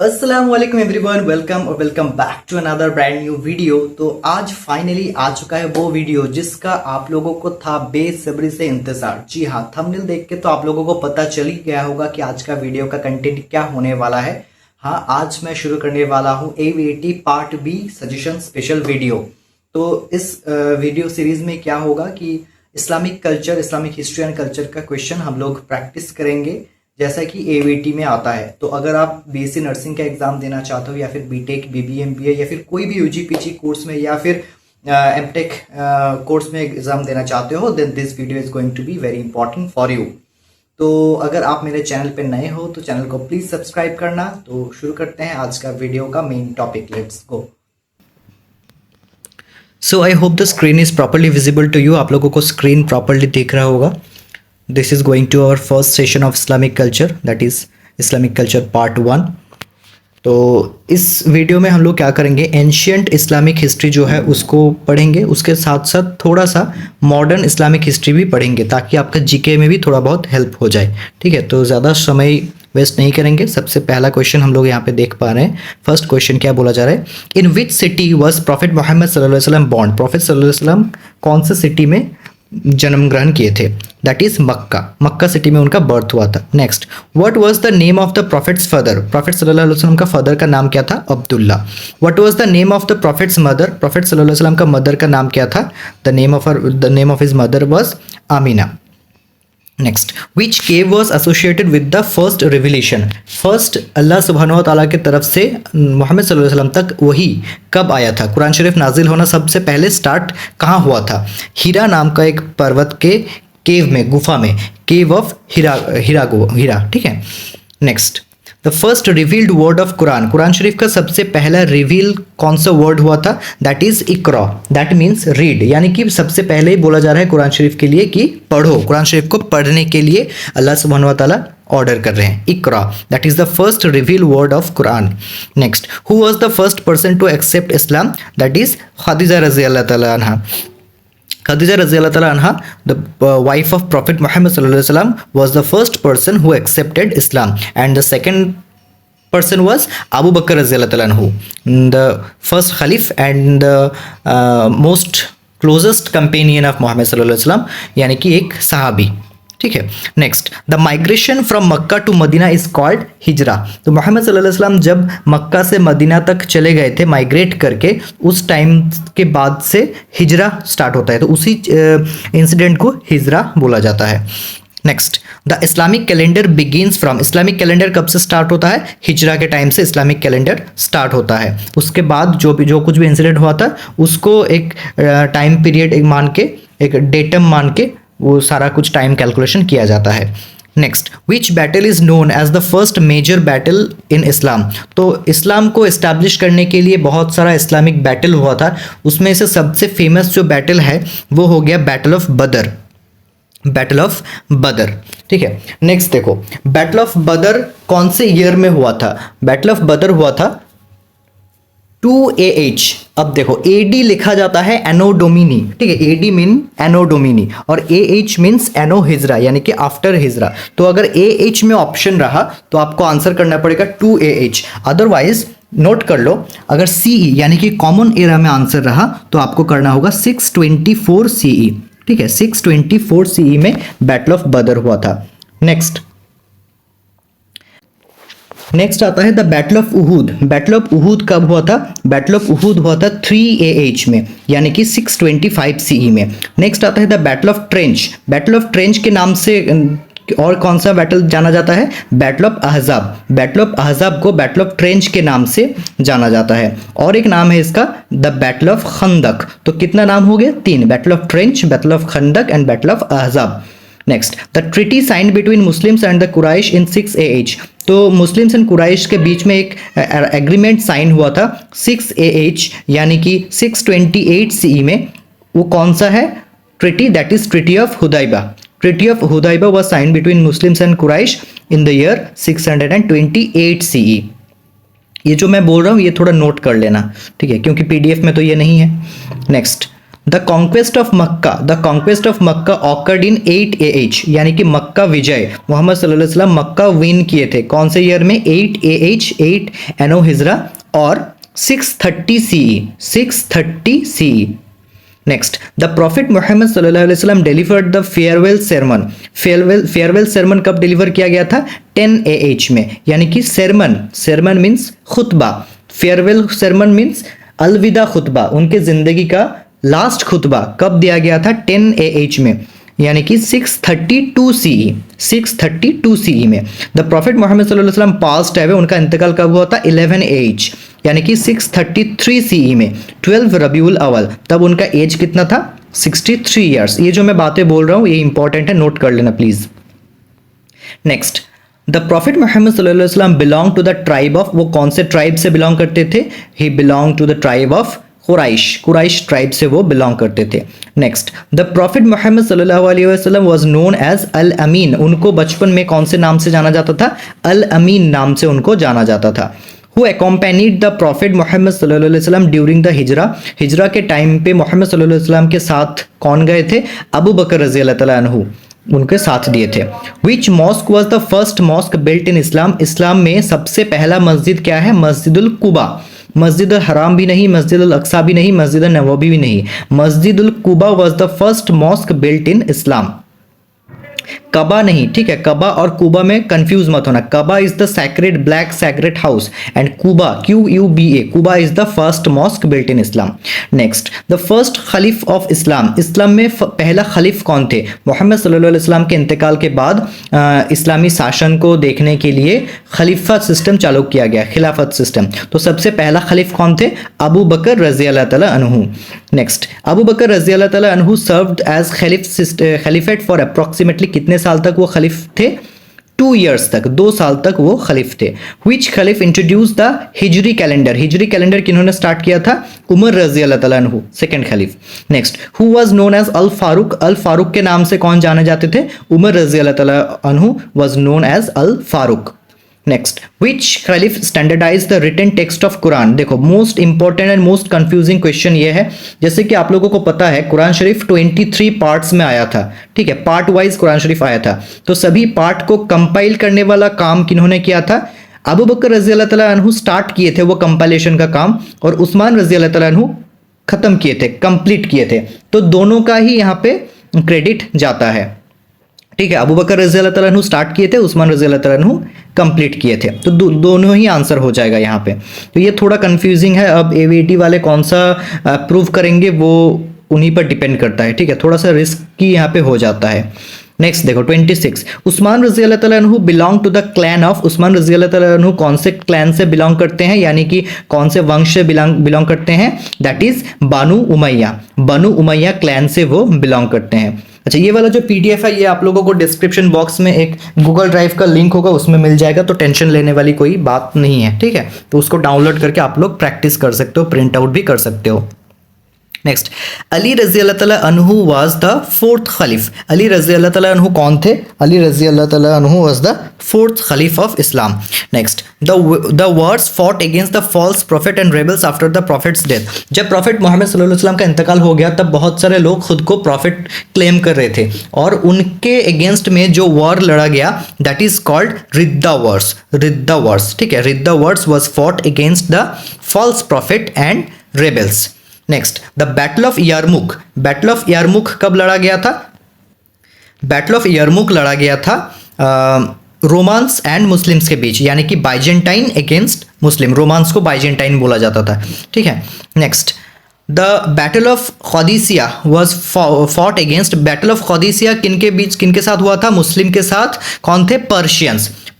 अस्सलाम वालेकुम everyone, welcome और welcome back to another brand new video. तो आज फाइनली आ चुका है वो वीडियो जिसका आप लोगों को था बेसब्री से इंतजार। जी हाँ, थंबनेल देख के तो आप लोगों को पता चल ही गया होगा कि आज का वीडियो का कंटेंट क्या होने वाला है। हाँ, आज मैं शुरू करने वाला हूँ AVAT part B suggestion special video. तो इस वीडियो सीरीज में क्या होगा कि Islamic culture, Islamic history and culture का क्वेश्चन हम लोग प्रैक्टिस करेंगे जैसा कि AVAT में आता है। तो अगर आप BSc नर्सिंग का एग्जाम देना चाहते हो या फिर BTech, BBA, MBA या फिर कोई भी UG PG कोर्स में या फिर MTech कोर्स में एग्जाम देना चाहते हो, then this video is going to be very important for you. तो अगर आप मेरे चैनल पे नए हो तो चैनल को प्लीज सब्सक्राइब करना। तो शुरू करते हैं आज का वीडियो का main topic, let's go. So I hope the screen is properly visible to you. आप लोगों को स्क्रीन प्रॉपरली दिख रहा होगा। This is going to our first session of Islamic culture, that is Islamic culture part 1। तो इस video में हम लोग क्या करेंगे, एंशियंट इस्लामिक हिस्ट्री जो है उसको पढ़ेंगे, उसके साथ साथ थोड़ा सा मॉडर्न इस्लामिक हिस्ट्री भी पढ़ेंगे ताकि आपका जीके में भी थोड़ा बहुत हेल्प हो जाए। ठीक है, तो ज़्यादा समय वेस्ट नहीं करेंगे। सबसे पहला क्वेश्चन हम लोग यहाँ पे देख पा रहे हैं। फर्स्ट क्वेश्चन क्या बोला जा रहा है, in which city was prophet Mohammad सल्लल्लाहु अलैहि वसल्लम बॉर्न। प्रॉफिट सल्लल्लाहु अलैहि वसल्लम कौन से सिटी में जन्म ग्रहण किए थे, that is Mecca. Mecca city में उनका बर्थ हुआ था। Next, what was the name of the profits father. Profit सल्लल्लाहु अलैहि वसल्लम का फादर का नाम क्या था, Abdullah. What was the name of the profits mother. Profit सल्लल्लाहु अलैहि वसल्लम का मदर का नाम क्या था, the name of his mother was Amina. Next, which cave was associated with the first revelation. First अल्लाह सुब्हानहू व तआला की तरफ से मोहम्मद सल्लल्लाहु अलैहि वसल्लम तक वही कब आया था, कुरान शरीफ नाजिल होना सबसे पहले स्टार्ट कहाँ हुआ था, हीरा नाम का एक पर्वत के केव में, गुफा में, केव ऑफ हीरा। ठीक है। Next, the first revealed word of Quran. Quran शरीफ का सबसे पहला रिवील कौन सा वर्ड हुआ था, दैट इज इकरा, दैट मीन्स रीड। यानी कि सबसे पहले ही बोला जा रहा है कुरान शरीफ के लिए कि पढ़ो। कुरान शरीफ को पढ़ने के लिए अल्लाह सुब्हानहू व तआला ऑर्डर कर रहे हैं, इकरा, that is the first reveal word of Quran. Next, who was the first person to accept Islam, that is Khadija रज़ी अल्लाह तआला अन्हा। Khadija Radhiyallahu ta'ala anha, the wife of Prophet Muhammad sallallahu alaihi wasallam, was the first person who accepted Islam, and the second person was Abu Bakr Radhiyallahu ta'ala anhu, the first Khalif and the most closest companion of Muhammad sallallahu alaihi wasallam, यानी कि एक सहाबी। ठीक है। Next, the migration from Mecca to Medina is called Hijra. तो Muhammad सल्लल्लाहु अलैहि वसल्लम जब मक्का से मदीना तक चले गए थे माइग्रेट करके, उस टाइम के बाद से हिजरा स्टार्ट होता है, तो उसी इंसिडेंट को हिजरा बोला जाता है। Next, the Islamic calendar begins from. Islamic calendar कब से स्टार्ट होता है, हिजरा के टाइम से इस्लामिक कैलेंडर स्टार्ट होता है। उसके बाद जो कुछ भी इंसिडेंट हुआ था उसको एक टाइम पीरियड एक मान के, एक डेटम मान के वो सारा कुछ टाइम कैलकुलेशन किया जाता है। Next, which battle is known as the first major battle in Islam. तो इस्लाम को इस्टेब्लिश करने के लिए बहुत सारा इस्लामिक बैटल हुआ था, उसमें से सबसे फेमस जो बैटल है वो हो गया बैटल ऑफ बदर। बैटल ऑफ बदर। ठीक है। नेक्स्ट देखो, बैटल ऑफ बदर कौन से ईयर में हुआ था। बैटल ऑफ बदर हुआ था 2AH। अब देखो, AD लिखा जाता है एनो डोमिनी। ठीक है, AD मीन एनो डोमिनी और AH मीन्स एनो हिजरा, यानी कि आफ्टर हिजरा। तो अगर AH में ऑप्शन रहा तो आपको आंसर करना पड़ेगा 2AH। अदरवाइज नोट कर लो, अगर CE यानी कि कॉमन एरा में आंसर रहा तो आपको करना होगा 624 CE। ठीक है, 624 CE में बैटल ऑफ बदर हुआ था। नेक्स्ट आता है the battle of Uhud. Battle of Uhud कब हुआ था, बैटल ऑफ उहूद हुआ था 3AH में, यानी कि 625 CE में। नेक्स्ट आता है the battle of trench. Battle of trench के नाम से और कौन सा बैटल जाना जाता है, बैटल ऑफ अहज़ाब। बैटल ऑफ अहज़ाब को बैटल ऑफ ट्रेंच के नाम से जाना जाता है। और एक नाम है इसका द बैटल ऑफ खंदक। तो कितना नाम हो गया, 3, battle of trench, battle of Khandaq and battle of Ahzab. Next, the treaty signed between Muslims and the Quraysh in 6AH। तो मुस्लिम्स एंड कुरैश के बीच में एक एग्रीमेंट साइन हुआ था 6AH, यानी कि 628 CE में। वो कौन सा है treaty, that is treaty of Hudaiba. Treaty of Hudaiba was sign between Muslims and Quraish in the year 628 CE। ये जो मैं बोल रहा हूँ ये थोड़ा नोट कर लेना, ठीक है, क्योंकि PDF में तो ये नहीं है। Next, the conquest of Mecca occurred in 8 AH, यानी कि मक्का विजय मोहम्मद सल्लल्लाहु अलैहि वसल्लम मक्का विन किए थे कौन से ईयर में? 8 AH 8 एनो हिजरा और 630 CE। Next, the prophet Mohammad सल्लल्लाहु अलैहि वसल्लम डिलीवर्ड द फेयरवेल सेरेमन कब डिलीवर किया गया था? 10 AH में, यानी कि सेरेमन मीन्स खुतबा, फेयरवेल सेरेमन मीन्स अलविदा खुतबा, उनके जिंदगी का लास्ट खुतबा कब दिया गया था? 10 AH में, यानी कि 632 CE में। द प्रॉफिट मोहम्मद सल्लल्लाहु अलैहि वसल्लम पास्ट अवे, उनका इंतकाल कब हुआ था? 11 AH, यानी कि 633 CE में। 12 रबीउल अव्वल, तब उनका एज कितना था? 63 ईयर्स। ये जो मैं बातें बोल रहा हूँ ये इंपॉर्टेंट है, नोट कर लेना please. Next, the prophet Mohammad सल्लल्लाहु अलैहि वसल्लम belong to the tribe of, वो कौन से ट्राइब से बिलोंग करते थे? He belong to the tribe of Quraysh tribe से वो बिलोंग करते थे। नेक्स्ट, द प्रॉफिट मोहम्मद सल्लल्लाहु अलैहि वसल्लम वाज नोन एज अल अमीन, उनको बचपन में कौन से नाम से जाना जाता था? अल अमीन नाम से उनको जाना जाता था। Who accompanied the Prophet Muhammad सल्लल्लाहु अलैहि वसल्लम during the हिजरा के टाइम पे मोहम्मद सल्लल्लाहु अलैहि वसल्लम के साथ कौन गए थे? अबू बकर रज़ी अल्लाह तआला अन्हु उनके साथ दिए थे। Which mosque was the first mosque built in Islam? इस्लाम में सबसे पहला मस्जिद क्या है? मस्जिदुल कुबा। मस्जिद हराम भी नहीं, मस्जिद अल अक्सा भी नहीं, मस्जिद नबवी भी नहीं, मस्जिदुल Quba was the first mosque built in Islam. Kaaba नहीं, ठीक है, कबा और कुबा में कंफ्यूज मत होना। Kaaba is the sacred black sacred house and Quba QUBA, Quba is the first mosque built in Islam. Next, the first caliph of Islam, Islam में पहला खलीफ कौन थे? मोहम्मद सल्लल्लाहु अलैहि वसल्लम के इंतकाल के बाद इस्लामी शासन को देखने के लिए खलीफा सिस्टम चालू किया गया, खिलाफत सिस्टम। तो सबसे पहला खलीफ कौन थे? अबू बकर रज़ी अल्लाह तआला अन्हु। नेक्स्ट, अबू बकर रज़ी अल्लाह तआला अन्हु served as caliphate for approximately, कितने साल तक वो खलीफ थे? 2 years तक, 2 साल तक वो खलीफ थे। Which caliph introduce the Hijri calendar, Hijri calendar किन्होंने स्टार्ट किया था? उमर रज़ी अल्लाह तआला अन्हु, second caliph. Next, who was known as al Faruq, al Faruq के नाम से कौन जाने जाते थे? उमर रज़ी अल्लाह तआला अन्हु was known as al Faruq. Next, which caliph standardize the written text of Quran? देखो most important and most confusing question ये है, जैसे कि आप लोगों को पता है कुरान शरीफ 23 पार्ट्स में आया था, ठीक है, पार्ट वाइज कुरान शरीफ आया था। तो सभी पार्ट को कंपाइल करने वाला काम किन्होंने किया था? अबू बकर रज़ी अल्लाह तआला अन्हु स्टार्ट किए थे वो कंपाइलेशन का काम, और उस्मान रज़ी अल्लाह तआला अन्हु खत्म किए थे, कंप्लीट किए थे। तो दोनों का ही यहाँ पे क्रेडिट जाता है, ठीक है। अबू बकर रज़ी अल्लाह तआला अन्हु स्टार्ट किए थे, उस्मान रज़ी अल्लाह तआला अन्हु कंप्लीट किए थे। तो दोनों ही आंसर हो जाएगा यहाँ पे। तो ये थोड़ा कंफ्यूजिंग है, अब AVAT वाले कौन सा प्रूव करेंगे वो उन्हीं पर डिपेंड करता है, ठीक है, थोड़ा सा रिस्क की यहाँ पे हो जाता है। नेक्स्ट देखो 26, उस्मान रज़ी अल्लाह तआला अन्हु belong to the clan of, Usman रज़ी अल्लाह तआला अन्हु कौन से क्लैन से बिलोंग करते हैं, यानी कि कौन से वंश से बिलोंग करते हैं? That is Banu Umayya clan से वो बिलोंग करते हैं। अच्छा, ये वाला जो PDF है ये आप लोगों को डिस्क्रिप्शन बॉक्स में एक गूगल ड्राइव का लिंक होगा, उसमें मिल जाएगा, तो टेंशन लेने वाली कोई बात नहीं है, ठीक है। तो उसको डाउनलोड करके आप लोग प्रैक्टिस कर सकते हो, प्रिंट आउट भी कर सकते हो। नेक्स्ट, अली रज़ी अल्लाह तआला अन्हु वाज द फोर्थ खलीफ। अली रज़ी अल्लाह तआला अन्हु कौन थे? अली रज़ी अल्लाह तआला अन्हु was the fourth caliph of Islam. Next, the wars fought against the false prophet and rebels after the prophet's death. जब प्रॉफिट मोहम्मद सल्लल्लाहु अलैहि वसल्लम का इंतकाल हो गया तब बहुत सारे लोग खुद को प्रॉफिट क्लेम कर रहे थे, और उनके अगेंस्ट में जो वॉर लड़ा गया that is called Ridda wars, ठीक है। Ridda wars was fought against the false prophet and rebels. Next, the battle of Yarmouk कब लड़ा गया था? बैटल ऑफ यारमुख लड़ा गया था रोमांस एंड मुस्लिम्स के बीच, यानी कि बाइजेंटाइन अगेंस्ट मुस्लिम, रोमांस को बाइजेंटाइन बोला जाता था, ठीक है। Next, the battle of Qadisiyyah was fought against, battle of Qadisiyyah किनके साथ हुआ था? मुस्लिम के साथ। कौन थे?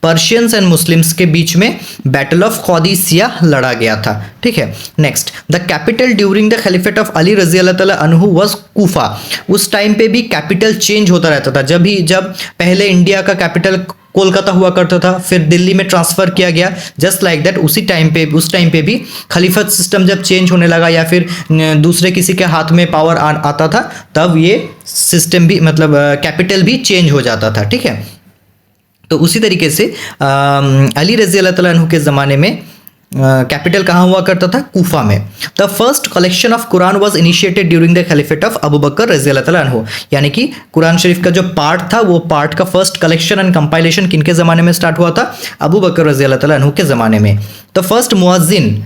पर्शियंस एंड मुस्लिम्स के बीच में बैटल ऑफ खदीसिया लड़ा गया था, ठीक है। Next, the capital during the caliphate of Ali रज़ी अल्लाह तआला अन्हु वाज कूफा। उस टाइम पे भी कैपिटल चेंज होता रहता था, जब पहले इंडिया का कैपिटल कोलकाता हुआ करता था, फिर दिल्ली में ट्रांसफर किया गया, जस्ट लाइक दैट उस टाइम पे भी खलीफत सिस्टम जब चेंज होने लगा या फिर दूसरे किसी के हाथ में पावर आता था, तब ये सिस्टम भी मतलब कैपिटल भी चेंज हो जाता था, ठीक है। तो उसी तरीके से अली रज़ी अल्लाह तआला अन्हु के ज़माने में कैपिटल कहाँ हुआ करता था? कूफा में। The first collection of Quran was initiated during the caliphate of Abu Bakr रज़ी अल्लाह तआला अन्हु, यानी कि कुरान शरीफ का जो पार्ट था वो पार्ट का फर्स्ट कलेक्शन एंड कंपाइलेशन किनके ज़माने में स्टार्ट हुआ था? अबू बकर रज़ी अल्लाह तआला अन्हु के ज़माने में। The first muezzin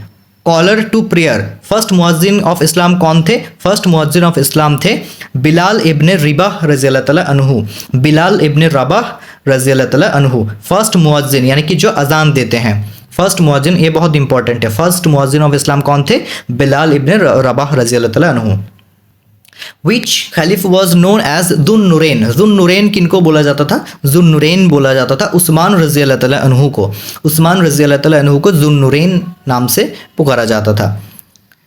caller to prayer, first muezzin of Islam कौन थे? फर्स्ट मुअज्जिन ऑफ इस्लाम थे बिलाल इब्न रिबाह रज़ी अल्लाह तआला अन्हु। बिलाल इब्न रबाह रज़ी अल्लाह तआला अन्हु फर्स्ट मुअज्जिन, यानी कि जो अजान देते हैं, फर्स्ट मुअज्जिन, ये बहुत इंपॉर्टेंट है। फर्स्ट मुअज्जिन ऑफ इस्लाम कौन थे? बिलाल इब्न रबाह रज़ी अल्लाह तआला अन्हु। विच खलीफ वॉज नोन एज जुन्नुरैन, जुन्नुरैन किनको बोला जाता था? जुन्नुरैन बोला जाता था उस्मान रज़ी अल्लाह तआला अन्हु को। उस्मान रज़ी अल्लाह तआला अन्हु को जुन्नुरैन नाम से पुकारा जाता था।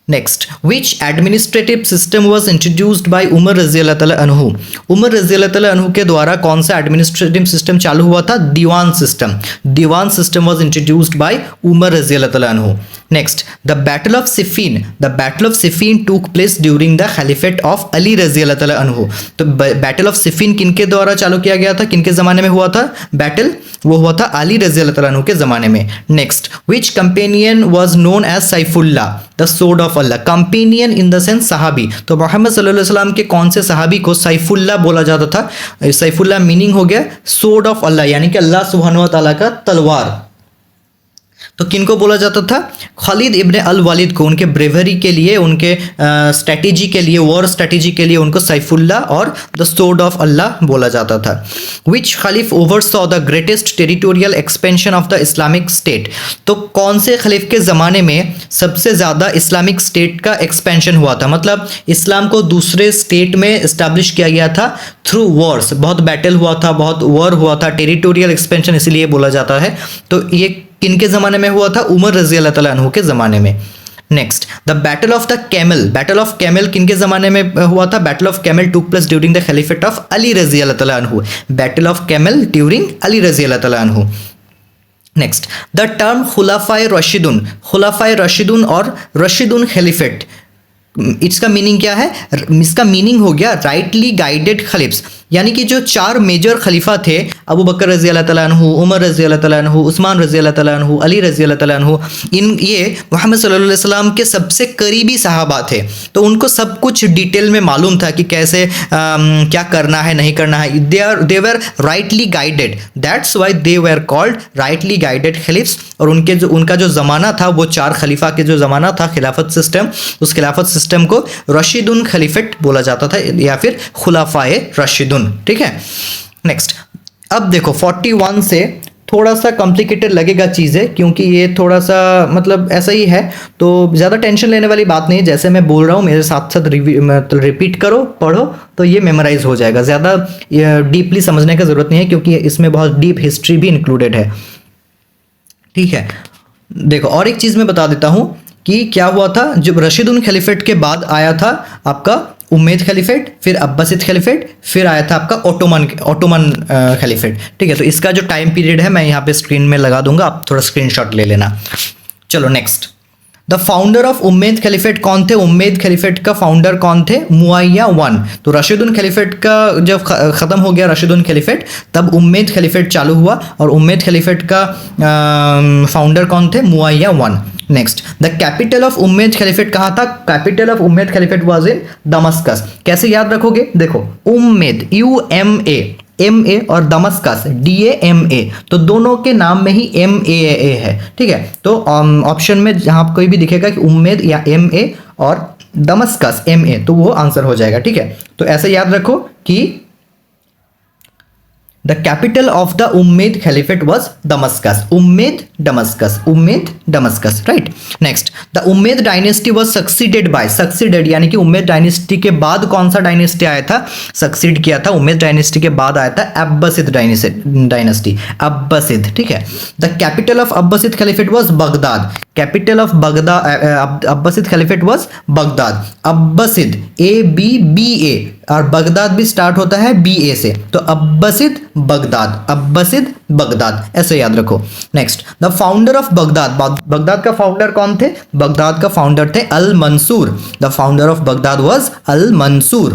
Next, which administrative system was introduced by Umar रज़ी अल्लाह तआला अन्हु। उमर रज़ी अल्लाह तआला अन्हु के द्वारा कौन सा एडमिनिस्ट्रेटिव सिस्टम चालू हुआ था? Diwan system. Diwan system was introduced by Umar रज़ी अल्लाह तआला अन्हु। Next, the battle of Siffin, the battle of Siffin took place during the caliphate of Ali रज़ी अल्लाह तआला अन्हु। तो बैटल ऑफ सिफीन किनके द्वारा चालू किया गया था? किनके ज़माने में हुआ था बैटल? वो हुआ था अली रज़ी अल्लाह तआला अन्हु के ज़माने में। Next, which companion was known as Saifullah the sword of Allah. Companion in the sense सहाबी, तो मोहम्मद सल्लल्लाहु अलैहि वसल्लम के कौन से सहाबी को सैफुल्ला बोला जाता था? सैफुल्ला मीनिंग हो गया सोर्ड ऑफ अल्लाह, यानी कि अल्लाह सुब्हानहू व तआला का तलवार। तो किनको बोला जाता था? खालिद इब्न अल वालिद को, उनके ब्रेवरी के लिए, उनके स्ट्रैटेजी के लिए, वॉर स्ट्रैटेजी के लिए उनको सैफुल्ला और द सोर्ड ऑफ अल्लाह बोला जाता था। Which caliph oversaw the greatest territorial expansion of the Islamic state. तो कौन से खलीफ के ज़माने में सबसे ज़्यादा इस्लामिक स्टेट का एक्सपेंशन हुआ था? मतलब इस्लाम को दूसरे स्टेट में इस्टेब्लिश किया गया था थ्रू वॉर्स, बहुत बैटल हुआ था, बहुत वॉर हुआ था, टेरिटोरियल एक्सपेंशन इसलिए बोला जाता है। तो ये किनके ज़माने में हुआ था? उमर रज़ी अल्लाह तआला अन्हु के ज़माने में। Next, the battle of the camel, battle of camel किनके ज़माने में हुआ था? Battle of camel took place during the caliphate of Ali रज़ी अल्लाह तआला अन्हु। Battle of camel during Ali रज़ी अल्लाह तआला अन्हु। नेक्स्ट, द टर्म खुलाफाए रशीदुन, खुलाफाए रशीदुन और रशीदुन खलीफेट, इसका मीनिंग क्या है? इसका मीनिंग हो गया राइटली गाइडेड खलीफ्स, यानी कि जो चार मेजर खलीफा थे, अबू बकर रज़ी अल्लाह तआला अन्हु, उमर रज़ी अल्लाह तआला अन्हु, उस्मान रज़ी अल्लाह तआला अन्हु, अली रज़ी अल्लाह तआला अन्हु, ये मोहम्मद सल्लल्लाहु अलैहि वसल्लम के सबसे करीबी सहाबा थे। तो उनको सब कुछ डिटेल में मालूम था कि कैसे क्या करना है, नहीं करना है। They were rightly guided, that's why they were called rightly guided caliphs. और उनका जो ज़माना था, वो चार खलीफा के जो ज़माना था, खिलाफत सिस्टम, उस खिलाफत सिस्टम को रशीदुन खलीफेट बोला जाता था या फिर खुलाफाए रशीदुन। ठीक है। नेक्स्ट, अब देखो 41 से थोड़ा सा कॉम्प्लिकेटेड लगेगा चीज़ें, क्योंकि ये थोड़ा सा मतलब ऐसा ही है, तो ज़्यादा टेंशन लेने वाली बात नहीं है। जैसे मैं बोल रहा हूँ मेरे साथ साथ रिपीट करो, पढ़ो, तो ये मेमोराइज हो जाएगा। ज़्यादा डीपली समझने का ज़रूरत नहीं है, क्योंकि इसमें बहुत डीप हिस्ट्री भी इंक्लूडेड है। ठीक है, देखो और एक चीज़ मैं बता देता हूँ कि क्या हुआ था। जब रशीदुन खलीफेट के बाद आया था आपका उम्मैद खलीफेट, फिर अब्बासिद खलीफेट, फिर आया था आपका ओटोमन खलीफेट। ठीक है, तो इसका जो टाइम पीरियड है मैं यहाँ पे स्क्रीन में लगा दूंगा, आप थोड़ा स्क्रीनशॉट ले लेना। चलो next, the founder of Umaid caliphate कौन थे? उम्मैद खलीफेट का फाउंडर कौन थे? मुआविया वन। तो रशीदुन खलीफेट का जब ख़त्म हो गया रशीदुन खलीफेट, तब उम्मैद खलीफेट चालू हुआ, और उम्मैद खलीफेट का फाउंडर कौन थे? Muawiya one. Next, the capital of Umaid caliphate कहाँ था? Capital of Umaid caliphate was in Damascus. कैसे याद रखोगे? देखो, उम्मैद UMA और दमस्कस DAMA, तो दोनों के नाम में ही MAA है। ठीक है, तो ऑप्शन में जहाँ कोई भी दिखेगा कि उम्मैद या MA और दमस्कस MA, तो वो आंसर हो जाएगा। ठीक है, तो ऐसे याद रखो कि the capital of the Umaid caliphate was Damascus. Umaid Damascus, right. Next, the Umaid dynasty was succeeded by, succeeded यानी कि उम्मैद डायनेस्टी के बाद कौन सा डायनेस्टी आया था? सक्सीड किया था उम्मैद डायनेस्टी के बाद आया था अब्बासिद डायनेस्टी, अब्बासिद। ठीक है, the capital of Abbasid caliphate was Baghdad. Capital of Baghdad, Abbasid caliphate was Baghdad. Abbasid ABBA, और बगदाद भी स्टार्ट होता है BA से, तो अब्बासिद बगदाद, ऐसे याद रखो। Next, the founder of Baghdad, Baghdad का फाउंडर कौन थे? बगदाद का फाउंडर थे al Mansur. The founder of Baghdad was al Mansur.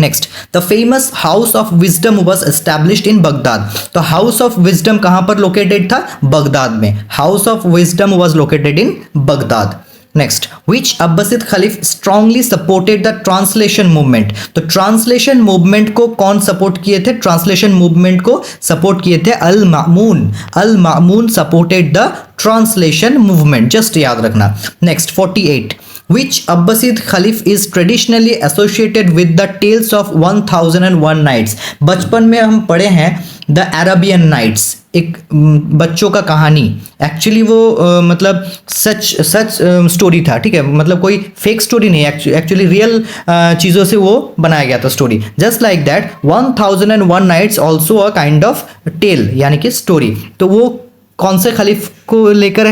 Next, the famous house of wisdom was established in Baghdad. तो हाउस ऑफ विजडम कहां पर located था? Baghdad में। House of wisdom was located in Baghdad. Next, which Abbasid caliph strongly supported the translation movement. तो translation movement को कौन support किए थे? ट्रांसलेशन मूवमेंट को सपोर्ट किए थे al Mamun. Al Mamun supported the translation movement, just याद रखना। Next 48, which Abbasid Khalif is traditionally associated with the tales of 1001 nights। बचपन में हम पढ़े हैं द अरेबियन नाइट्स, एक बच्चों का कहानी। एक्चुअली वो मतलब सच स्टोरी था, ठीक है, मतलब कोई फेक स्टोरी नहीं, एक्चुअली रियल चीज़ों से वो बनाया गया था story. Just like that 1001 nights also a kind of tale, यानी कि स्टोरी। तो वो कौन से खलीफ को लेकर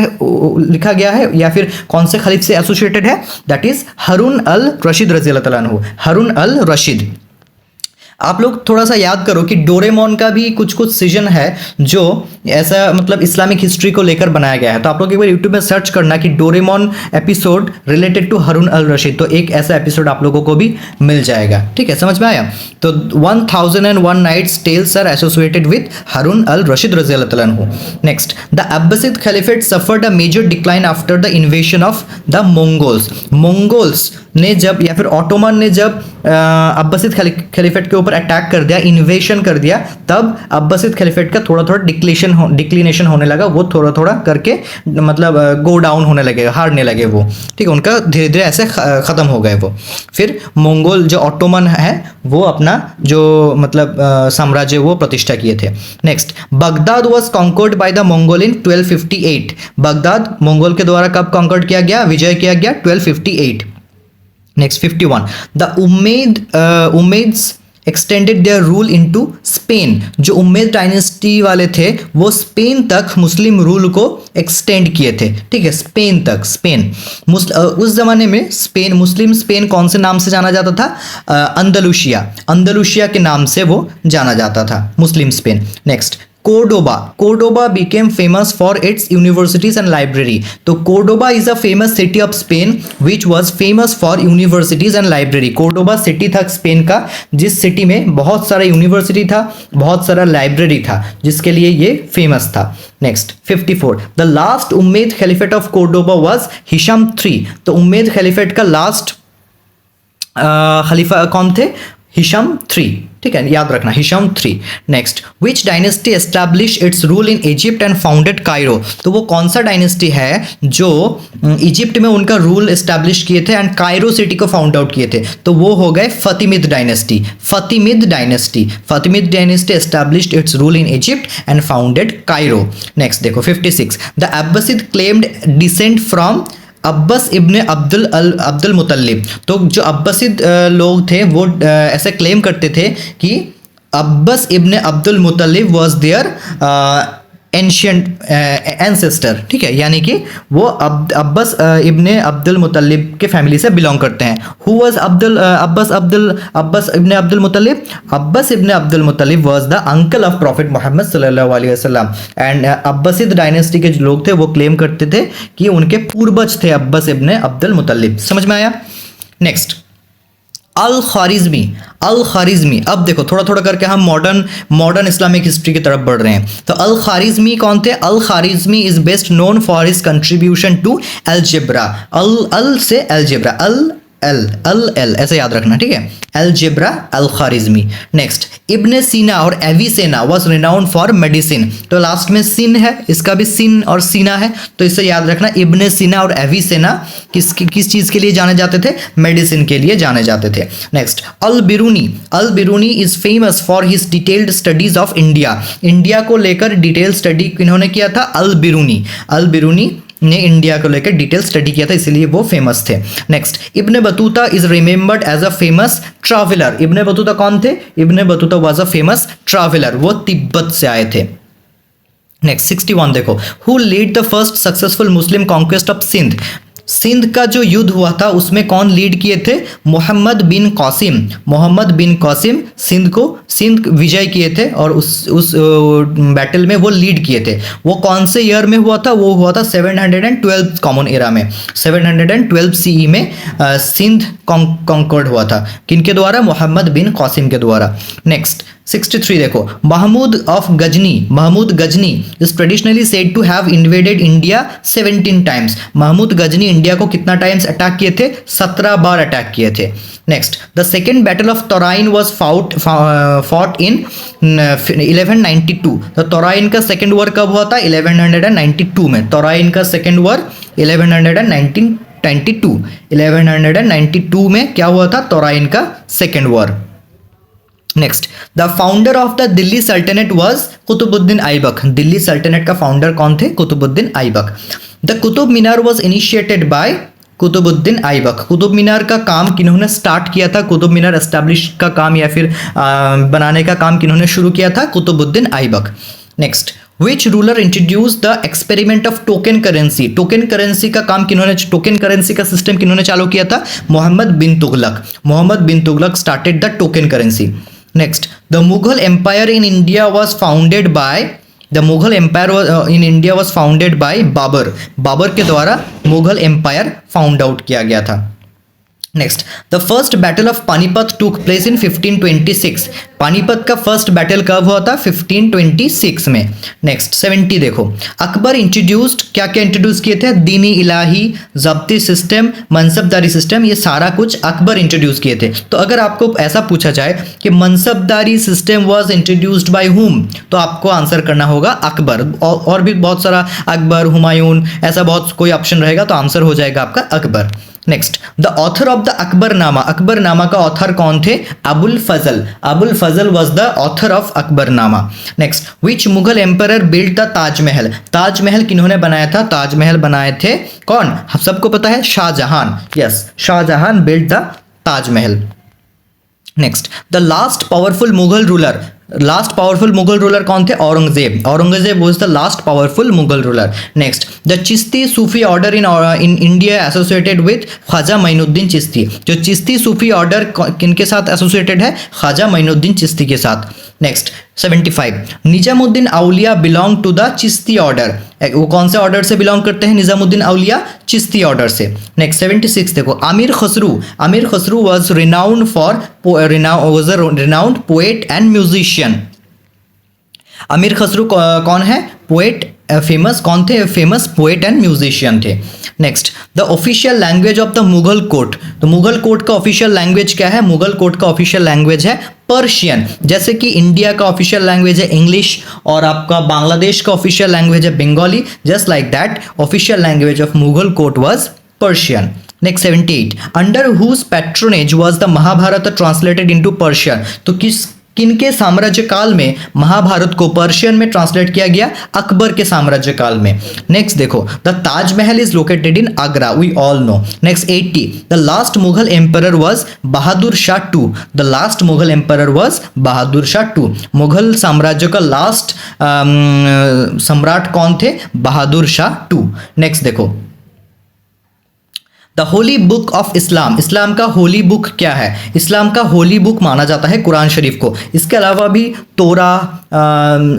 लिखा गया है या फिर कौन से खलीफ से एसोसिएटेड है? That is Haroon al Rashid रज़ी अल्लाह तआला अन्हु, हारून अल रशीद। आप लोग थोड़ा सा याद करो कि डोरेमोन का भी कुछ कुछ सीजन है जो ऐसा मतलब इस्लामिक हिस्ट्री को लेकर बनाया गया है। तो आप लोग एक बार यूट्यूब में सर्च करना कि Doraemon episode related to Haroon al Rashid, तो एक ऐसा एपिसोड आप लोगों को भी मिल जाएगा। ठीक है, समझ में आया? तो 1001 nights tales are associated with Harun al Rashid रज़ी अल्लाह तआला अन्हु। Next, the Abbasid caliphate suffered a major decline after the invasion of the Mongols. Mongols ने जब या फिर ऑटोमन ने जब अब्बासिद खलीफेट के ऊपर अटैक कर दिया, इन्वेशन कर दिया, तब अब्बासिद खलीफेट का थोड़ा थोड़ा डिक्लिनेशन होने लगा। वो थोड़ा थोड़ा करके मतलब गो डाउन होने लगे, हारने लगे वो, ठीक है, उनका धीरे धीरे ऐसे ख़त्म हो गए वो। फिर मंगोल जो ऑटोमन है वो अपना जो मतलब साम्राज्य वो प्रतिष्ठा किए थे। Next, Baghdad was conquered by the Mongol in 1258। Baghdad Mongol के द्वारा कब कॉन्कर्ड किया गया, विजय किया गया? 1258। Next 51, the Umayyads extended their rule into Spain. जो उम्मेद डायनेस्टी वाले थे वो स्पेन तक मुस्लिम रूल को एक्सटेंड किए थे, ठीक है, स्पेन तक। स्पेन उस जमाने में स्पेन, मुस्लिम स्पेन कौन से नाम से जाना जाता था? अंदलुशिया, अंदलुशिया के नाम से वो जाना जाता था, Muslim Spain. Next, Cordoba became famous for its universities and library। तो Cordoba is a famous city of Spain which was famous for universities and library। Cordoba city था स्पेन का जिस सिटी में बहुत सारा यूनिवर्सिटी था, बहुत सारा लाइब्रेरी था, जिसके लिए ये फेमस था। Next 54, the last Umayyad caliphate of Cordoba was Hisham III। तो उम्मेद खलीफेट का लास्ट खलीफा कौन थे? हिशम III, ठीक है, याद रखना, Hisham III। Next, which dynasty establish its rule in Egypt and founded Cairo. तो वो कौन सा डायनेस्टी है जो इजिप्ट में उनका रूल एस्टैब्लिश किए थे एंड कायरो सिटी को फाउंड आउट किए थे? तो वो हो गए Fatimid dynasty. Fatimid dynasty established its rule in Egypt and founded Cairo. Next देखो 56, the Abbasid claimed descent from Abbas ibn Abdul Muttalib. तो जो अब्बासिद लोग थे वो ऐसे क्लेम करते थे कि Abbas ibn Abdul Muttalib was their ancient ancestor, ठीक है, यानी कि वो अब्बास इब्ने अब्दुल मुतल्लिब के फैमिली से बिलोंग करते हैं। Who was Abbas ibn Abdul Muttalib? Abbas ibn Abdul Muttalib was the uncle of prophet Mohammad सल्लल्लाहु अलैहि वसल्लम। एंड अब्बासिद डायनेस्टी के जो लोग थे वो क्लेम करते थे कि उनके पूर्वज थे अब्बास इब्ने अब्दुल मुतल्लिब। समझ में आया? नेक्स्ट, अल ख्वारिज़मी। अब देखो थोड़ा थोड़ा करके हम मॉडर्न इस्लामिक हिस्ट्री की तरफ बढ़ रहे हैं। तो अल ख्वारिज़मी कौन थे? Al Khwarizmi is best known for his contribution to algebra. Al से अलजेब्रा, अल ऐसे याद रखना, ठीक है, अलजेब्रा, अल ख्वारिज़मी। नेक्स्ट, इब्ने सीना और एविसेना वॉज रिनाउंड फॉर मेडिसिन। तो लास्ट में सिन है, इसका भी सिन और सीना है, तो इसे याद रखना। इब्ने सीना और एविसेना किस चीज़ के लिए जाने जाते थे? मेडिसिन के लिए जाने जाते थे। Next, Al Biruni is famous for his detailed studies of India. India को लेकर डिटेल स्टडी किन्होंने किया था? अल बिरूनी ने इंडिया को लेकर डिटेल स्टडी किया था, इसलिए वो फेमस थे। Next, Ibn Battuta is remembered as a famous traveller. Ibn Battuta कौन थे? Ibn Battuta was a famous traveller, वो तिब्बत से आए थे। नेक्स्ट 61 देखो, who lead the first successful Muslim conquest of Sindh. Sindh का जो युद्ध हुआ था उसमें कौन लीड किए थे? मोहम्मद बिन कासिम। मोहम्मद बिन कासिम सिंध विजय किए थे और उस बैटल में वो लीड किए थे। वो कौन से ईयर में हुआ था? वो हुआ था 712 कॉमन एरा में, 712 सीई में सिंध कॉन्कर्ड हुआ था। किनके द्वारा? मोहम्मद बिन कासिम के द्वारा। नेक्स्ट 63 देखो, Mahmud of Ghazni, Mahmud Ghazni is traditionally said to have invaded India 17 times. Mahmud Ghazni India को कितना टाइम्स अटैक किए थे? 17 बार अटैक किए थे। Next, the second battle of Tarain was fought in 1192। तो तोराइन का सेकेंड वॉर कब हुआ था? 1192 में। तोराइन का सेकेंड वॉर 1192 में क्या हुआ था? तोराइन का second war. Next, the founder of the Delhi सल्तनत वाज कुतुबुद्दीन ऐबक। दिल्ली सल्तनत का फाउंडर कौन थे? Qutbuddin Aibak. The Qutub Minar was initiated by Qutbuddin Aibak. Qutub Minar का काम किन्होंने स्टार्ट किया था? कुतुब मीनार एस्टैब्लिश का काम या फिर बनाने का काम किन्होंने शुरू किया था? Qutubuddin Aibak. Next, Which ruler introduced the experiment of token currency? Token currency का काम किन्होंने, टोकन करेंसी का सिस्टम किन्होंने चालू किया था? मोहम्मद बिन तुगलक। मोहम्मद बिन Tughlaq started the token currency. Next, the Mughal Empire in India was founded by Babar. Babar के द्वारा मुगल एम्पायर फाउंड आउट किया गया था। Next, the first battle of Panipat टूक प्लेस इन 1526। पानीपत का फर्स्ट बैटल कब हुआ था? 1526 में। नेक्स्ट 70 देखो, अकबर इंट्रोड्यूस्ड, क्या क्या इंट्रोड्यूस किए थे? दीनी इलाही, जब्ती सिस्टम, मनसबदारी सिस्टम, ये सारा कुछ अकबर इंट्रोड्यूस किए थे। तो अगर आपको ऐसा पूछा जाए कि mansabdari system was introduced by whom, तो आपको आंसर करना होगा अकबर। और भी बहुत सारा, अकबर, हुमायूं, ऐसा बहुत कोई ऑप्शन रहेगा, तो आंसर हो जाएगा आपका Akbar. Next, the author of the Akbarnama. Akbarnama का ऑथर कौन थे? अबुल फजल। अबुल फजल was the author of Akbarnama. Next, which Mughal emperor built the Taj Mahal. Taj Mahal किन्होंने बनाया था? ताजमहल बनाए थे कौन? सबको पता है, Shahjahan. Yes, Shahjahan built the Taj Mahal. Next, the last powerful Mughal ruler. Last powerful Mughal ruler कौन थे? Aurangzeb. Aurangzeb was the last powerful Mughal ruler. Next, the Chishti Sufi order in India associated with Khwaja Moinuddin Chishti. जो चिश्ती सूफी ऑर्डर किनके साथ एसोसिएटेड है? ख्वाजा मोइनुद्दीन चिश्ती के साथ। Next 75, Nizamuddin Auliya belong to the Chishti order. वो कौन से ऑर्डर से बिलोंग करते हैं? निजामुद्दीन औलिया चिश्ती ऑर्डर से। नेक्स्ट 76 देखो, Amir Khusrau. Amir Khusrau was renowned poet and musician. Amir Khusrau कौन है? पोएट, फेमस कौन थे? फेमस पोएट एंड म्यूजिशियन थे। Next, the official language of the Mughal court. तो मुगल कोर्ट का ऑफिशियल लैंग्वेज क्या है? मुगल कोर्ट का ऑफिशियल लैंग्वेज है पर्शियन। जैसे कि इंडिया का ऑफिशियल लैंग्वेज है इंग्लिश और आपका बांग्लादेश का ऑफिशियल लैंग्वेज है Bengali, just like that official language of Mughal court was Persian. Next 78, under whose patronage was the Mahabharata translated into Persian. तो किनके साम्राज्य काल में महाभारत को पर्शियन में ट्रांसलेट किया गया? अकबर के साम्राज्य काल में। नेक्स्ट देखो, the Taj Mahal is located in Agra, we all know. Next 80, the last Mughal emperor was Bahadur Shah to. The last Mughal emperor was Bahadur Shah to. Mughal साम्राज्य का लास्ट सम्राट कौन थे? बहादुर शाह टू। नेक्स्ट देखो, the Holi book of Islam. Islam का होली बुक क्या है? इस्लाम का होली बुक माना जाता है कुरान शरीफ को। इसके अलावा भी Torah,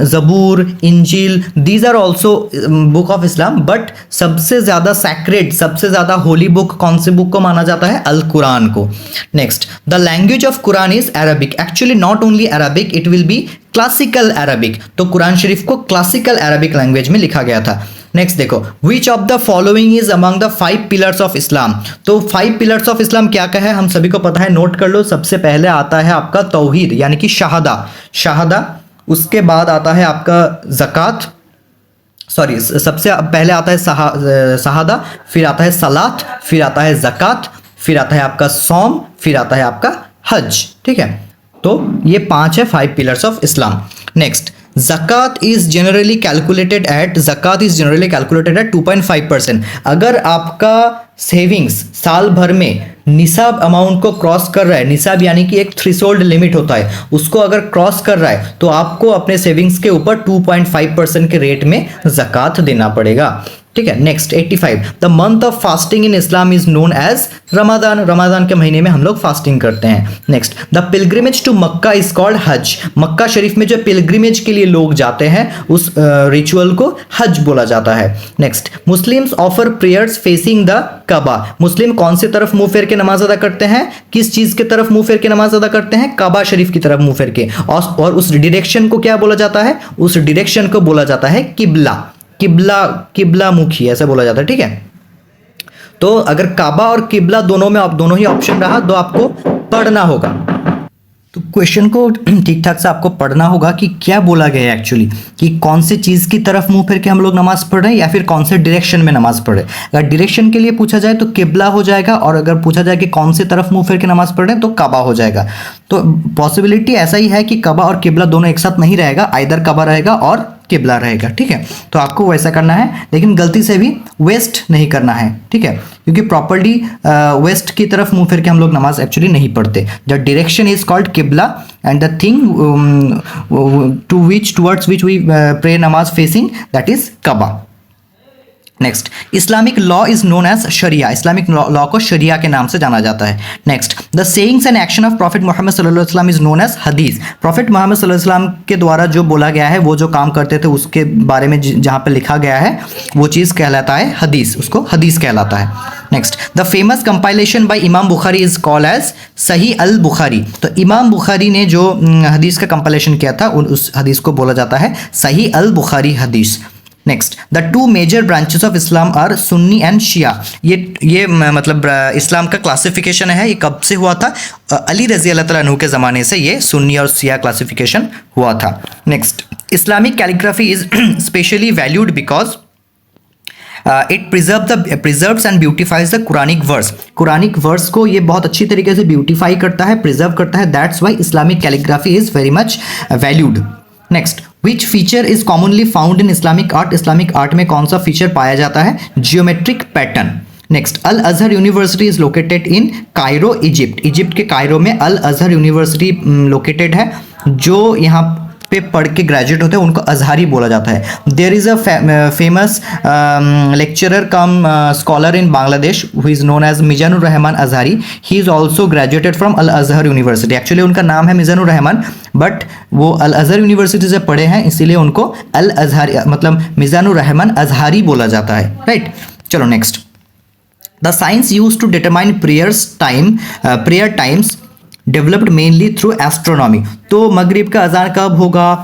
Zabur, Injil, these are also book of Islam, but सबसे ज़्यादा सैक्रेड, सबसे ज़्यादा होली बुक कौन से बुक को माना जाता है? अल कुरान को। Next, the language of Quran is Arabic. Actually not only Arabic, it will be classical Arabic. तो कुरान शरीफ को क्लासिकल अरबिक लैंग्वेज में लिखा गया था। नेक्स्ट देखो, which of the following is among the 5 pillars of इस्लाम। तो 5 पिलर्स ऑफ इस्लाम क्या क्या है? हम सभी को पता है, नोट कर लो। सबसे पहले आता है आपका तौहीद यानी कि शहादा। उसके बाद आता है आपका ज़कात, सॉरी सबसे पहले आता है शहादा, फिर आता है सलात, फिर आता है ज़कात, फिर आता है आपका सौम, फिर आता है आपका हज। ठीक है, तो ये 5 है 5 पिलर्स ऑफ इस्लाम। नेक्स्ट, ज़कात इज जनरली कैलकुलेटेड एट 2.5%। अगर आपका सेविंग्स साल भर में निसाब अमाउंट को क्रॉस कर रहा है, निसाब यानी कि एक थ्रेशोल्ड लिमिट होता है, उसको अगर क्रॉस कर रहा है तो आपको अपने सेविंग्स के ऊपर 2.5% के रेट में ज़कात देना पड़ेगा। ठीक है। Next 85, the month of fasting in Islam is known as Ramadan. Ramadan के महीने में हम लोग फास्टिंग करते हैं। Next, the pilgrimage to Mecca is called Hajj. Mecca शरीफ में जो पिलग्रिमेज के लिए लोग जाते हैं उस रिचुअल को हज बोला जाता है। Next, Muslims offer prayers facing the Kaaba. Muslim कौन से तरफ मुंह फेर के नमाज अदा करते हैं? किस चीज के तरफ मुंह फेर के नमाज अदा करते हैं? काबा शरीफ की तरफ मुंह फेर के। और उस डायरेक्शन को क्या बोला जाता है? उस डायरेक्शन को बोला जाता है किबला। किबला मुखी ऐसा बोला जाता है। ठीक है, तो अगर काबा और किबला दोनों में दोनों ही ऑप्शन रहा तो आपको पढ़ना होगा। तो क्वेश्चन को ठीक ठाक से आपको पढ़ना होगा कि क्या बोला गया है एक्चुअली, कि कौन सी चीज़ की तरफ मुंह फिर के हम लोग नमाज पढ़ रहे हैं या फिर कौन से डायरेक्शन में नमाज पढ़ रहे हैं। अगर डायरेक्शन के लिए पूछा जाए तो किबला हो जाएगा, और अगर पूछा जाए कि कौन सी तरफ मुंह फिर के नमाज पढ़ रहे हैं तो काबा हो जाएगा। तो पॉसिबिलिटी ऐसा ही है कि काबा और किबला दोनों एक साथ नहीं रहेगा, आइदर काबा रहेगा और किबला रहेगा। ठीक है, तो आपको वैसा करना है, लेकिन गलती से भी वेस्ट नहीं करना है। ठीक है, क्योंकि प्रॉपर्ली वेस्ट की तरफ मुंह फिर के हम लोग नमाज एक्चुअली नहीं पढ़ते। द डायरेक्शन इज कॉल्ड किबला and the thing towards which we pray नमाज facing, that is Kaaba. Next, Islamic law is known as शरिया। इस्लामिक लॉ को शरिया के नाम से जाना जाता है। Next, the sayings and action of prophet Mohammad सल्लल्लाहु अलैहि वसल्लम इज नोन एज हदीस। प्रॉफिट मोहम्मद सल्लल्लाहु अलैहि वसल्लम के द्वारा जो बोला गया है, वो जो काम करते थे उसके बारे में जहाँ पे लिखा गया है वो चीज़ कहलाता है हदीस, उसको हदीस कहलाता है। Next, the famous compilation by Imam Bukhari is called as सही अल बुखारी। तो इमाम बुखारी ने जो हदीस का कंपाइलेशन किया था उस हदीस को बोला जाता है सही अल बुखारी हदीस। Next, the two major branches of Islam are Sunni and Shia. ये मतलब इस्लाम का क्लासिफिकेशन है, ये कब से हुआ था? अली रजी अल्लाह तआला अन्हु के ज़माने से ये सुन्नी और शिया क्लासिफिकेशन हुआ था। Next, Islamic calligraphy is specially valued because it preserves and beautifies the Quranic verse. Quranic verse को ये बहुत अच्छी तरीके से ब्यूटिफाई करता है, प्रिजर्व करता है। That's why Islamic calligraphy is very much valued. Next, which feature is commonly found in Islamic art. Islamic art में कौन सा फीचर पाया जाता है? Geometric pattern. Next, al Azhar university is located in Cairo Egypt. Egypt के Cairo में al Azhar university located है। जो यहाँ पे पढ़ के ग्रेजुएट होते हैं उनको अजहरी बोला जाता है। There is a famous lecturer cum scholar in Bangladesh who is known as Mizanur Rahman Azhari. He is also graduated from al Azhar university. Actually उनका नाम है मिजानुर रहमान, बट वो अल अजहर यूनिवर्सिटी से पढ़े हैं, इसीलिए उनको अल अजहरी मतलब मिजानुर रहमान अजहरी बोला जाता है। राइट, चलो next, the science use to determine prayer times developed mainly through astronomy. तो मगरिब का अजान कब होगा,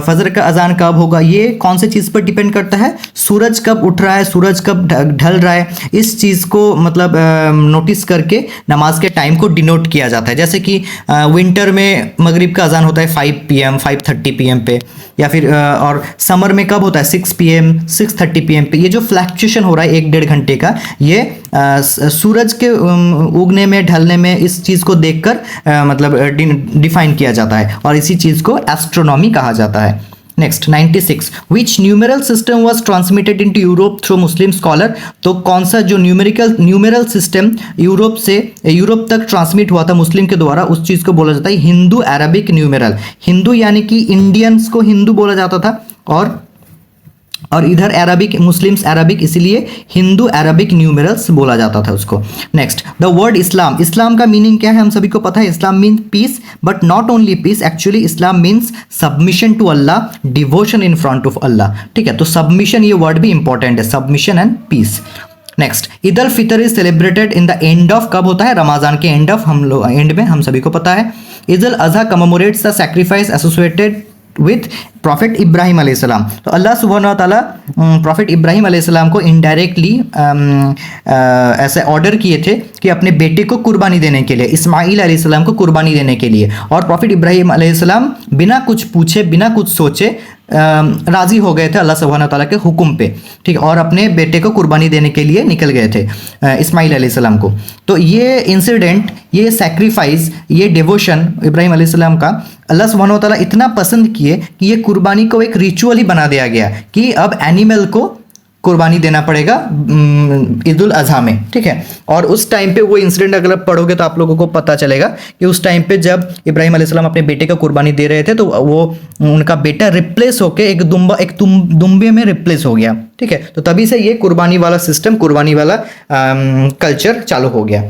फजर का अजान कब होगा, ये कौन से चीज़ पर डिपेंड करता है? सूरज कब उठ रहा है, सूरज कब ढल रहा है, इस चीज़ को मतलब नोटिस करके नमाज के टाइम को डिनोट किया जाता है। जैसे कि विंटर में मगरिब का अजान होता है 5 PM 5:30 PM पे, या फिर और समर में कब होता है 6 PM 6:30 PM पे। ये जो फ्लैक्चुएशन हो रहा है 1-1.5 घंटे का, ये सूरज के उगने में ढलने में इस चीज़ को देखकर मतलब डिफाइन किया जाता है, और इसी चीज़ को एस्ट्रोनॉमी कहा जाता है। Next 96, which numeral system was transmitted into Europe through Muslim scholar. तो कौन सा जो न्यूमेरल सिस्टम यूरोप तक ट्रांसमिट हुआ था मुस्लिम के द्वारा, उस चीज़ को बोला जाता है हिंदू अरबिक न्यूमेरल। हिंदू यानी कि इंडियंस को हिंदू बोला जाता था, और इधर अरबिक मुस्लिम्स अरबिक, इसीलिए हिंदू अरबिक न्यूमेरल्स बोला जाता था उसको। Next, the word Islam. Islam का मीनिंग क्या है? हम सभी को पता है, Islam means peace, but not only peace. Actually Islam means submission to Allah, devotion in front of Allah. ठीक है, तो सबमिशन ये वर्ड भी इंपॉर्टेंट है, submission and peace. Next, Eid al Fitr is celebrated in the end of, कब होता है? रमजान के एंड ऑफ, हम लोग एंड में, हम सभी को पता है। Eid al Adha commemorates the sacrifice associated with prophet Ibrahim अलैहिस्सलाम। तो अल्लाह सुब्हानहू व तआला प्रॉफिट इब्राहिम अलैहिस्सलाम को इनडायरेक्टली ऐसे ऑर्डर किए थे कि अपने बेटे को कुर्बानी देने के लिए, इस्माइल अलैहिस्सलाम को कुर्बानी देने के लिए, और प्रॉफिट इब्राहिम अलैहिस्सलाम बिना कुछ पूछे बिना कुछ सोचे राज़ी हो गए थे अल्लाह सुब्हानहू व तआला के हुक्म पे। ठीक, और अपने बेटे को कुर्बानी देने के लिए निकल गए थे इस्माइल अलैहिस्सलाम को। तो ये इंसिडेंट, ये सैक्रिफाइस, ये डिवोशन इब्राहिम अलैहिस्सलाम का अल्लाह सुब्हानहू व तआला इतना पसंद किए कि ये कुर्बानी को एक रिचुअल ही बना दिया गया कि अब एनिमल को कुर्बानी देना पड़ेगा ईद उल अजहा में, ठीक है। और उस टाइम पे वो इंसिडेंट अगर आप पढ़ोगे तो आप लोगों को पता चलेगा कि उस टाइम पे जब इब्राहिम अलैहिस्सलाम अपने बेटे का कुर्बानी दे रहे थे तो वो उनका बेटा रिप्लेस होके एक दुम्बे में रिप्लेस हो गया, ठीक है। तो तभी से ये कुर्बानी वाला सिस्टम, कुर्बानी वाला कल्चर चालू हो गया।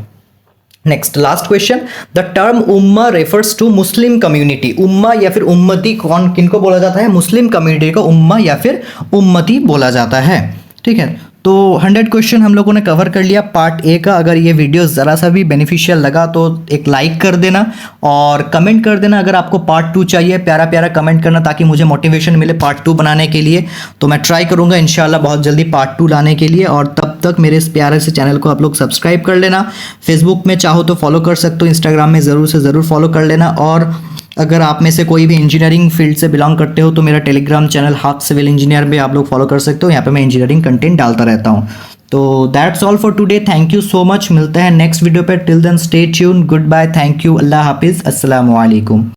Next last question, the term उम्मा रेफर्स टू मुस्लिम कम्युनिटी। उम्मा या फिर उम्मती कौन किनको बोला जाता है? मुस्लिम कम्युनिटी को उम्मा या फिर उम्मती बोला जाता है, ठीक है। तो 100 क्वेश्चन हम लोगों ने कवर कर लिया पार्ट ए का। अगर ये वीडियो ज़रा सा भी बेनिफिशियल लगा तो एक लाइक कर देना और कमेंट कर देना अगर आपको पार्ट 2 चाहिए। प्यारा प्यारा कमेंट करना ताकि मुझे मोटिवेशन मिले पार्ट 2 बनाने के लिए। तो मैं ट्राई करूँगा इंशाल्लाह बहुत जल्दी पार्ट 2 लाने के लिए। और तब तक मेरे इस प्यारे से चैनल को आप लोग सब्सक्राइब कर लेना। फेसबुक में चाहो तो फॉलो कर सकते हो, इंस्टाग्राम में ज़रूर से ज़रूर फॉलो कर लेना। और अगर आप में से कोई भी इंजीनियरिंग फील्ड से बिलोंग करते हो तो मेरा Telegram channel half civil engineer में आप लोग फॉलो कर सकते हो। यहाँ पे मैं इंजीनियरिंग कंटेंट डालता रहता हूँ। तो that's all for today. Thank you so much. मिलते हैं नेक्स्ट वीडियो पे। Till then stay tune. Goodbye. Thank you. Allah हाफिज़। अस्सलाम वालेकुम।